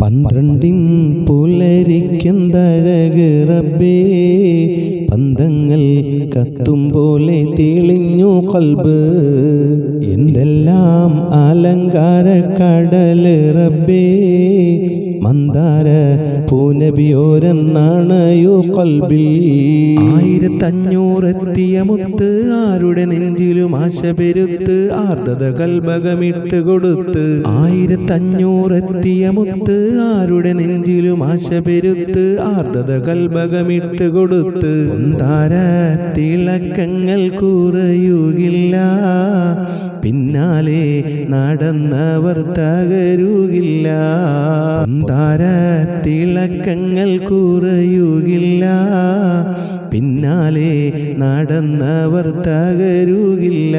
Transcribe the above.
പന്ത്രണ്ടിൻ പുലരിക്കുന്നഴക് റബ്ബേ, പന്തങ്ങൾ കത്തും പോലെ തെളിഞ്ഞു ഖൽബ്. എന്തെല്ലാം അലങ്കാര കടല് റബ്ബേ, മന്ദാര പൂനബിയോരെന്നാണയോ ഖൽബിൽ. 1500 എത്തിയ മുത്ത് ആരുടെ നെഞ്ചിലും ആശ പെരുത്ത്, ആർദ്രത കൽബകമിട്ട് കൊടുത്ത്. 1500 എത്തിയ മുത്ത് ആരുടെ നെഞ്ചിലും ആശ പെരുത്ത്, ആർദ്രത കൽബകമിട്ട് കൊടുത്ത്. താര തിളക്കങ്ങൾ കുറയുകില്ല, പിന്നാലെ നടന്നവർ തകരുകില്ല. താര തിളക്കങ്ങൾ കുറയുകില്ല, പിന്നാലെ നടന്നവർ തകരുകില്ല.